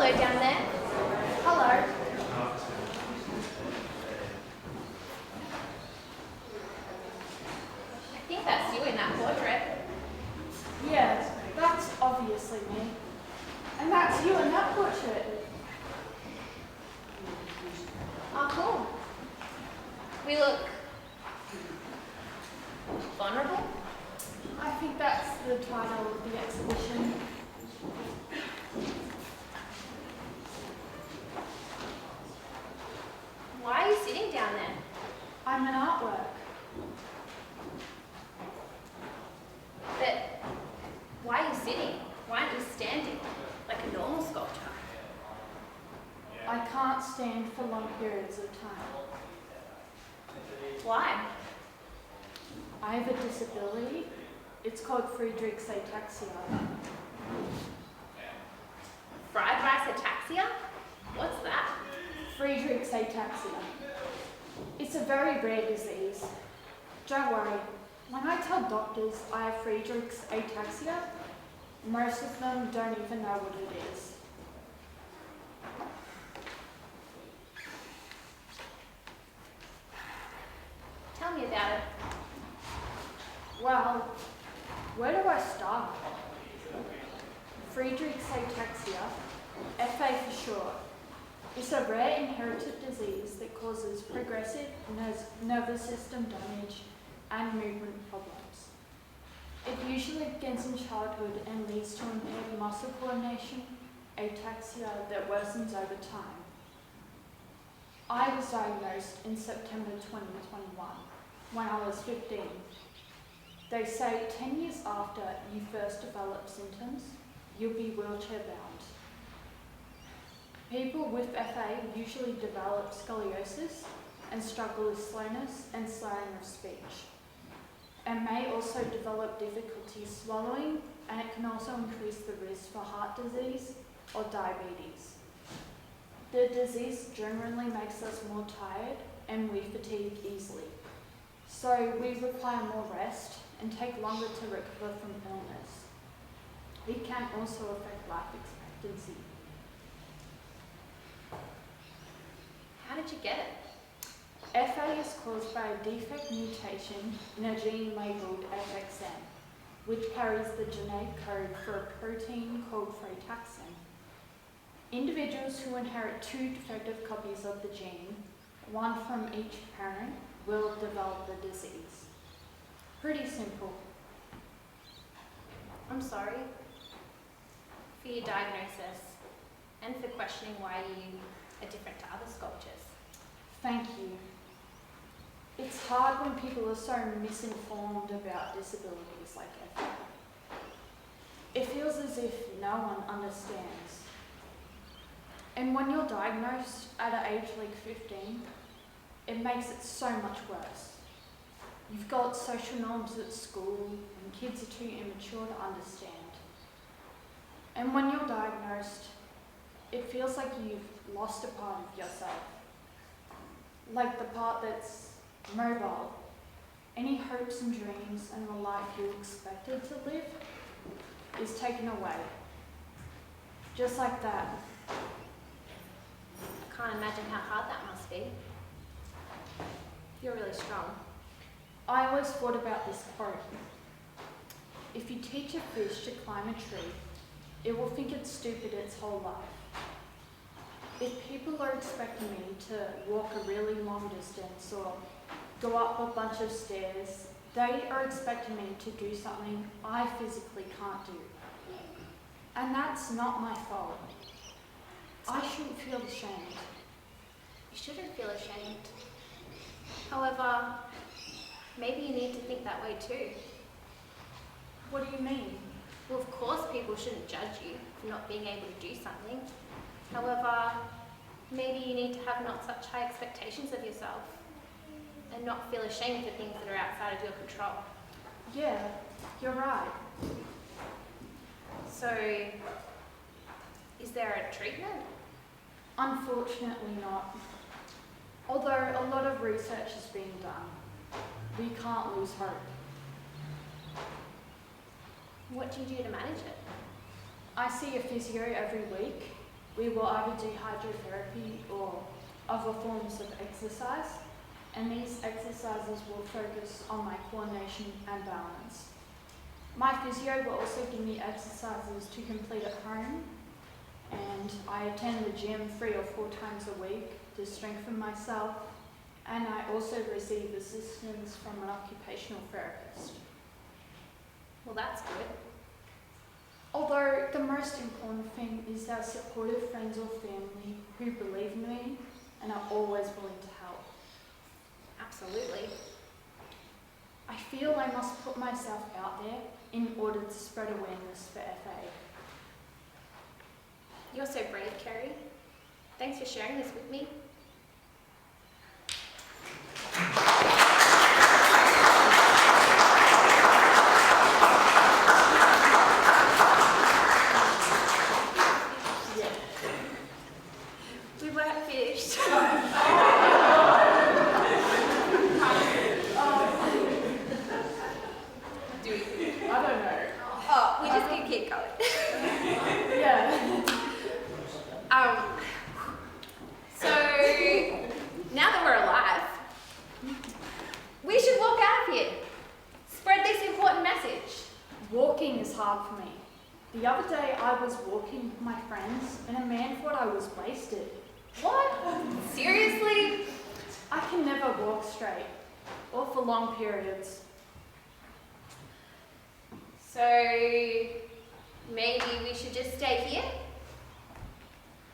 Hello down there. Hello. I think that's you in that portrait. Yes, that's obviously me. And that's you in that portrait. Oh, cool. We look vulnerable. I think that's the title of the exhibition. Why are you sitting down there? I'm an artwork. But why are you sitting? Why aren't you standing like a normal sculptor? I can't stand for long periods of time. Why? I have a disability. It's called Friedreich's ataxia. Fried rice ataxia? What's that? Friedreich's ataxia. It's a very rare disease. Don't worry, when I tell doctors I have Friedreich's ataxia, most of them don't even know what it is. Tell me about it. Well, where do I start? Friedreich's ataxia, FA for short, is a rare inherited disease that causes progressive nervous system damage and movement problems. It usually begins in childhood and leads to impaired muscle coordination, ataxia that worsens over time. I was diagnosed in September 2021 when I was 15. They say 10 years after you first develop symptoms, you'll be wheelchair bound. People with FA usually develop scoliosis and struggle with slowness and slurring of speech, and may also develop difficulty swallowing, and it can also increase the risk for heart disease or diabetes. The disease generally makes us more tired and we fatigue easily, so we require more rest and take longer to recover from illness. It can also affect life expectancy. How did you get it? FA is caused by a defect mutation in a gene labelled FXN, which carries the genetic code for a protein called frataxin. Individuals who inherit two defective copies of the gene, one from each parent, will develop the disease. Pretty simple. I'm sorry for your diagnosis and for questioning why you are different to other sculptures. Thank you. It's hard when people are so misinformed about disabilities like FA. It feels as if no one understands. And when you're diagnosed at an age like 15, it makes it so much worse. You've got social norms at school and kids are too immature to understand. And when you're diagnosed, it feels like you've lost a part of yourself. Like the part that's mobile. Any hopes and dreams and the life you expected to live is taken away. Just like that. I can't imagine how hard that must be. You're really strong. I always thought about this quote. If you teach a fish to climb a tree, it will think it's stupid its whole life. If people are expecting me to walk a really long distance or go up a bunch of stairs, they are expecting me to do something I physically can't do. And that's not my fault. I shouldn't feel ashamed. You shouldn't feel ashamed. However, maybe you need to think that way too. What do you mean? Well, of course people shouldn't judge you for not being able to do something. However, maybe you need to have not such high expectations of yourself and not feel ashamed for things that are outside of your control. Yeah, you're right. So, is there a treatment? Unfortunately not. Although a lot of research is being done, we can't lose hope. What do you do to manage it? I see a physio every week, we will either do hydrotherapy or other forms of exercise, and these exercises will focus on my coordination and balance. My physio will also give me exercises to complete at home, and I attend the gym 3 or 4 times a week to strengthen myself, and I also receive assistance from an occupational therapist. Well, that's good. Although the most important thing is our supportive friends or family who believe in me and are always willing to help. Absolutely. I feel I must put myself out there in order to spread awareness for FA. You're so brave, Kerry. Thanks for sharing this with me. We weren't finished. Do we? I don't know. Oh, we just can keep going. Yeah. So now that we're alive, we should walk out of here. Spread this important message. Walking is hard for me. The other day I was walking with my friends and a man thought I was wasted. What? Seriously? I can never walk straight, or for long periods. So maybe we should just stay here?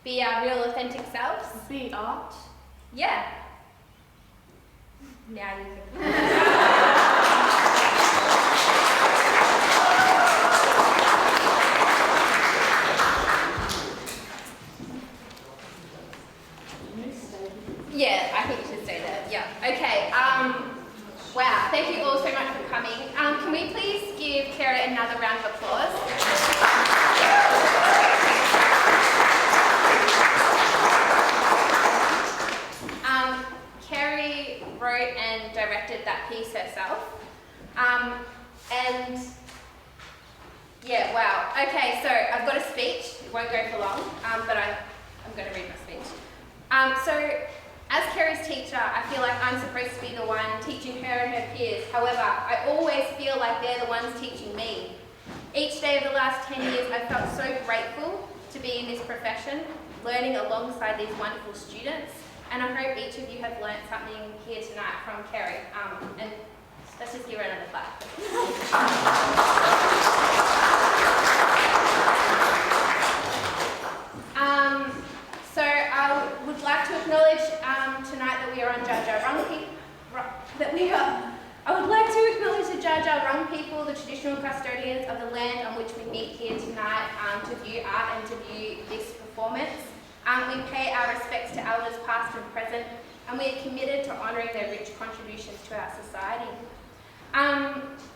Be our real authentic selves? Be art. Yeah. Now you can. Yeah, I think you should stay there. Yeah. Okay. Wow. Thank you all so much for coming. Can we please give Kara another round of applause? Kerry wrote and directed that piece herself. And yeah, wow. Okay, so I've got a speech. It won't go for long, but I'm going to read my speech. So as Kerry's teacher, I feel like I'm supposed to be the one teaching her and her peers. However, I always feel like they're the ones teaching me. Each day of the last 10 years, I've felt so grateful to be in this profession, learning alongside these wonderful students. And I hope each of you have learnt something here tonight from Kerry. And let's just give her another clap. So I would like to acknowledge tonight that we are on Dja Dja Wurrung I would like to acknowledge the Dja Dja Wurrung people, the traditional custodians of the land on which we meet here tonight to view art and to view this performance. We pay our respects to elders past and present, and we are committed to honouring their rich contributions to our society.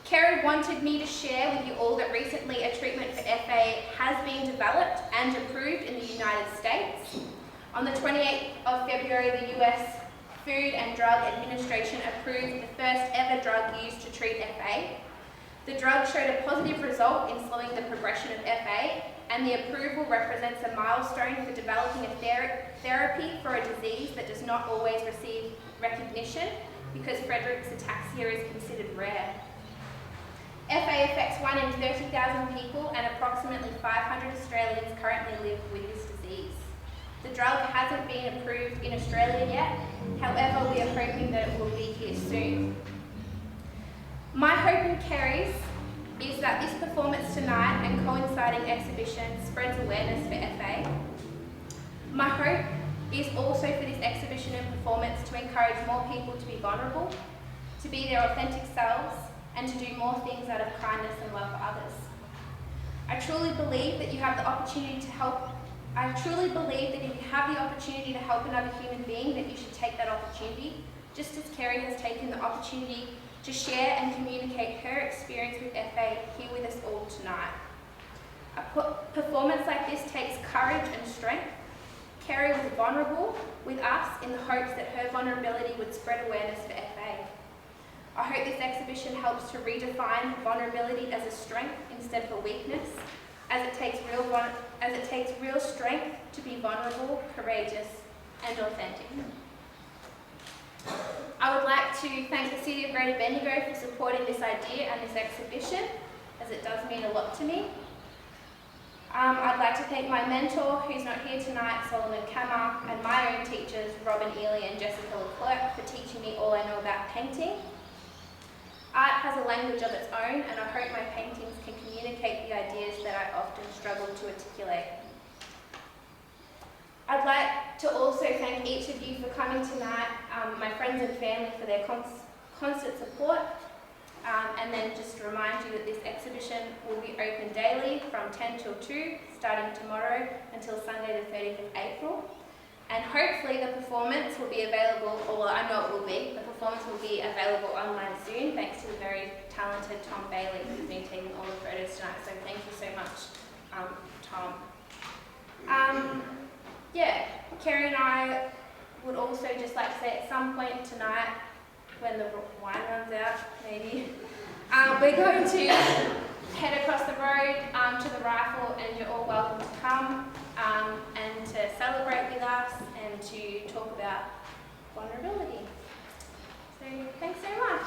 Kerry wanted me to share with you all that recently a treatment for FA has been developed and approved in the United States. On the 28th of February, the US Food and Drug Administration approved the first ever drug used to treat FA. The drug showed a positive result in slowing the progression of FA, and the approval represents a milestone for developing a therapy for a disease that does not always receive recognition because Friedreich's ataxia is considered rare. FA affects 1 in 30,000 people, and approximately 500 Australians currently live with this disease. The drug hasn't been approved in Australia yet, however we are hoping that it will be here soon. My hope and Kerry's is that this performance tonight and coinciding exhibition spreads awareness for FA. My hope is also for this exhibition and performance to encourage more people to be vulnerable, to be their authentic selves, and to do more things out of kindness and love for others. I truly believe that you have the opportunity to help. I truly believe that if you have the opportunity to help another human being, that you should take that opportunity, just as Kerry has taken the opportunity to share and communicate her experience with FA here with us all tonight. A performance like this takes courage and strength. Kerry was vulnerable with us in the hopes that her vulnerability would spread awareness for FA. I hope this exhibition helps to redefine vulnerability as a strength instead of a weakness. as it takes real strength to be vulnerable, courageous, and authentic. I would like to thank the City of Greater Bendigo for supporting this idea and this exhibition, as it does mean a lot to me. I'd like to thank my mentor, who's not here tonight, Solomon Kammer, and my own teachers, Robin Ely and Jessica Leclerc, for teaching me all I know about painting. Art has a language of its own, and I hope my paintings can communicate the ideas that I often struggle to articulate. I'd like to also thank each of you for coming tonight, my friends and family for their constant support, and then just to remind you that this exhibition will be open daily from 10 till 2, starting tomorrow until Sunday the 30th of April. And hopefully the performance will be available, or well, I know it will be, the performance will be available online soon, thanks to the very talented Tom Bailey, who's been taking all the photos tonight, so thank you so much, Tom. Yeah, Kerry and I would also just like to say at some point tonight, when the wine runs out, maybe, we're going to head across the road to the rifle, and you're all welcome to come and to celebrate with us and to talk about vulnerability. So thanks so much.